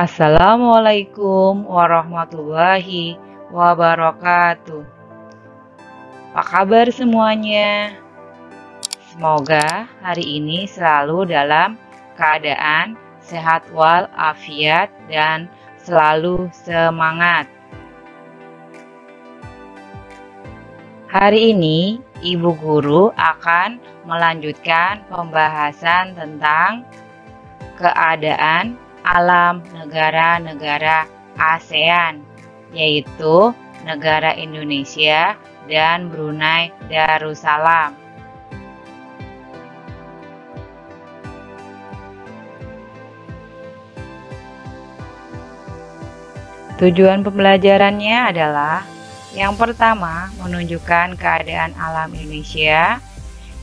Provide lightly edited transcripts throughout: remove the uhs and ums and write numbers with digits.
Assalamualaikum warahmatullahi wabarakatuh. Apa kabar semuanya? Semoga hari ini selalu dalam keadaan sehat walafiat dan selalu semangat. Hari ini Ibu Guru akan melanjutkan pembahasan tentang keadaan alam negara-negara ASEAN, yaitu negara Indonesia dan Brunei Darussalam. Tujuan pembelajarannya adalah yang pertama, menunjukkan keadaan alam Indonesia.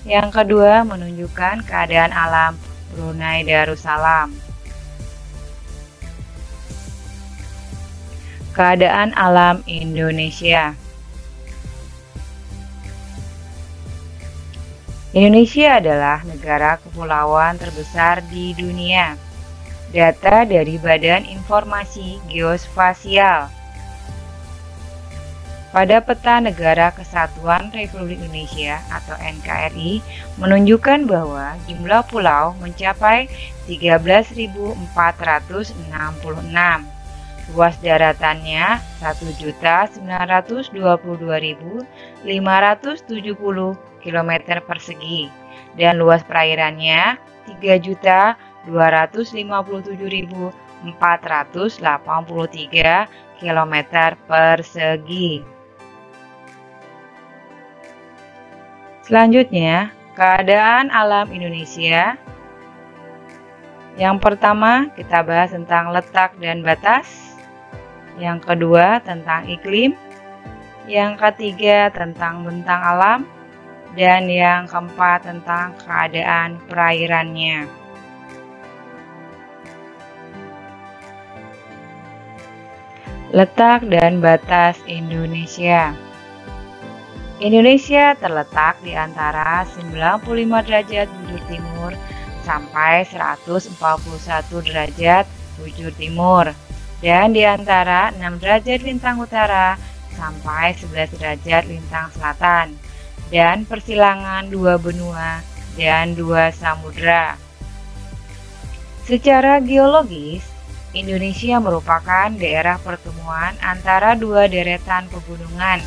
Yang kedua, menunjukkan keadaan alam Brunei Darussalam. Keadaan alam Indonesia. Indonesia adalah negara kepulauan terbesar di dunia. Data dari Badan Informasi Geospasial. Pada peta Negara Kesatuan Republik Indonesia atau NKRI menunjukkan bahwa jumlah pulau mencapai 13.466. Luas daratannya 1.922.570 km persegi dan luas perairannya 3.257.483 km persegi. Selanjutnya, keadaan alam Indonesia. Yang pertama, kita bahas tentang letak dan batas. Yang kedua, tentang iklim. Yang ketiga, tentang bentang alam. Dan yang keempat, tentang keadaan perairannya. Letak dan batas Indonesia. Indonesia terletak di antara 95 derajat bujur timur sampai 141 derajat bujur timur dan di antara 6 derajat lintang utara sampai 11 derajat lintang selatan dan persilangan 2 benua dan 2 samudra. Secara geologis, Indonesia merupakan daerah pertemuan antara dua deretan pegunungan,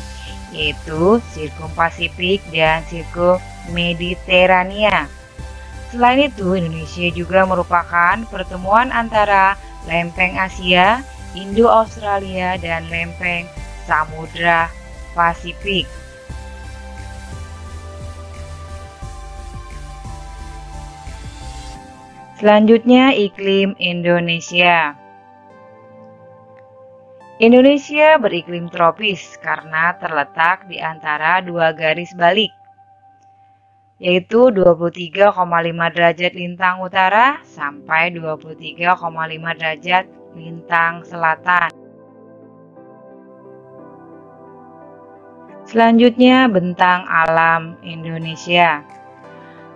yaitu Sirkum Pasifik dan Sirkum Mediterania. Selain itu, Indonesia juga merupakan pertemuan antara lempeng Asia, Indo-Australia, dan lempeng Samudra Pasifik. Selanjutnya, iklim Indonesia. Indonesia beriklim tropis karena terletak di antara dua garis balik, yaitu 23,5 derajat lintang utara sampai 23,5 derajat lintang selatan. Selanjutnya, bentang alam Indonesia.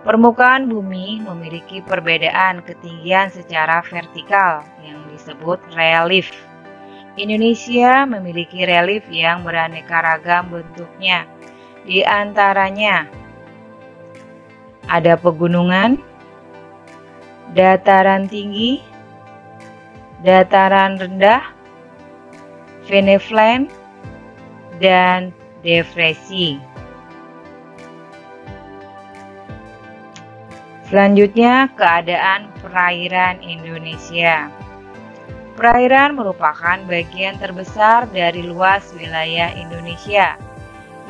Permukaan bumi memiliki perbedaan ketinggian secara vertikal yang disebut relief. Indonesia memiliki relief yang beraneka ragam bentuknya. Di antaranya ada pegunungan, dataran tinggi, dataran rendah, peneplain, dan depresi. Selanjutnya, keadaan perairan Indonesia. Perairan merupakan bagian terbesar dari luas wilayah Indonesia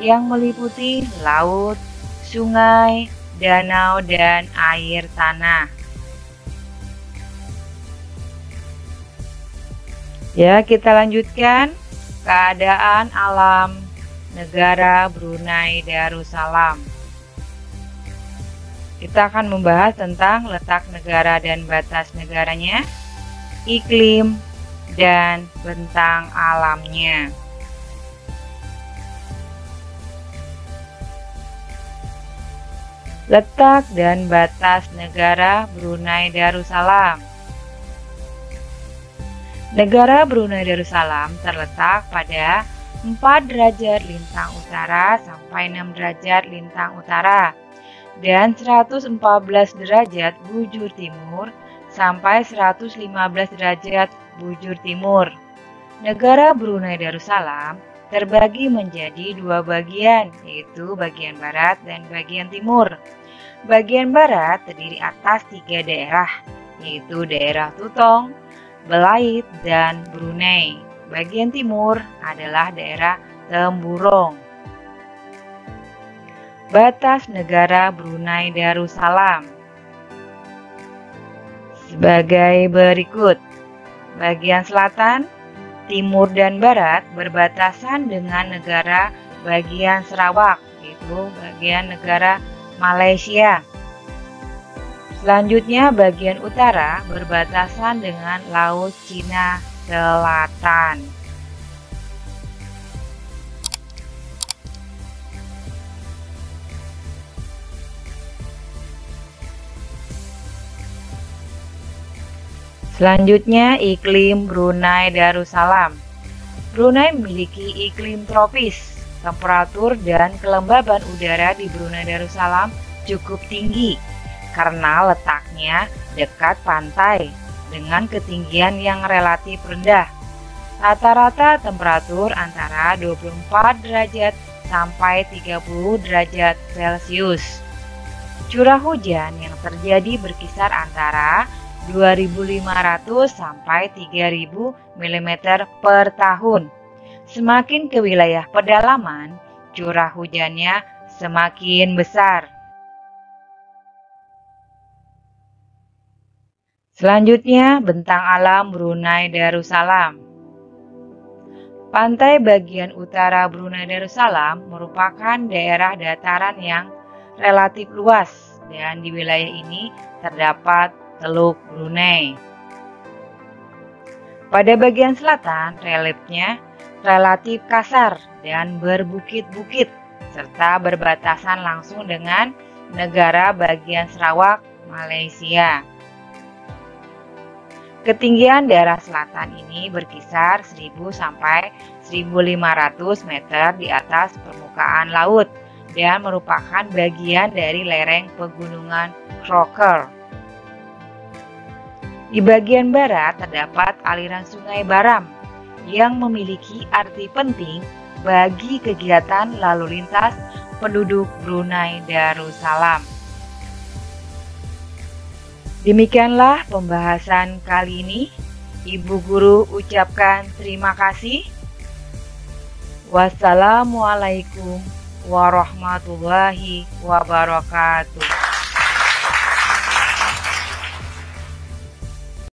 yang meliputi laut, sungai, danau, dan air tanah. Ya, kita lanjutkan keadaan alam negara Brunei Darussalam. Kita akan membahas tentang letak negara dan batas negaranya, iklim, dan bentang alamnya. Letak dan batas negara Brunei Darussalam. Negara Brunei Darussalam terletak pada 4 derajat lintang utara sampai 6 derajat lintang utara dan 114 derajat bujur timur sampai 115 derajat bujur timur. Negara Brunei Darussalam terbagi menjadi 2 bagian, yaitu bagian barat dan bagian timur. Bagian barat terdiri atas 3 daerah, yaitu daerah Tutong, Belait, dan Brunei. Bagian timur adalah daerah Temburong. Batas negara Brunei Darussalam sebagai berikut. Bagian selatan, timur, dan barat berbatasan dengan negara bagian Sarawak, yaitu bagian negara Malaysia. Selanjutnya, bagian utara berbatasan dengan Laut Cina Selatan. Selanjutnya, iklim Brunei Darussalam. Brunei memiliki iklim tropis. Temperatur dan kelembaban udara di Brunei Darussalam cukup tinggi karena letaknya dekat pantai dengan ketinggian yang relatif rendah. Rata-rata temperatur antara 24 derajat sampai 30 derajat Celcius. Curah hujan yang terjadi berkisar antara 2.500 sampai 3.000 mm per tahun. Semakin ke wilayah pedalaman, curah hujannya semakin besar. Selanjutnya, bentang alam Brunei Darussalam. Pantai bagian utara Brunei Darussalam merupakan daerah dataran yang relatif luas dan di wilayah ini terdapat Teluk Brunei. Pada bagian selatan, reliefnya relatif kasar dan berbukit-bukit, serta berbatasan langsung dengan negara bagian Sarawak, Malaysia. Ketinggian daerah selatan ini berkisar 1000 sampai 1500 meter di atas permukaan laut dan merupakan bagian dari lereng pegunungan Crocker. Di bagian barat terdapat aliran Sungai Baram yang memiliki arti penting bagi kegiatan lalu lintas penduduk Brunei Darussalam. Demikianlah pembahasan kali ini. Ibu Guru ucapkan terima kasih. Wassalamualaikum warahmatullahi wabarakatuh.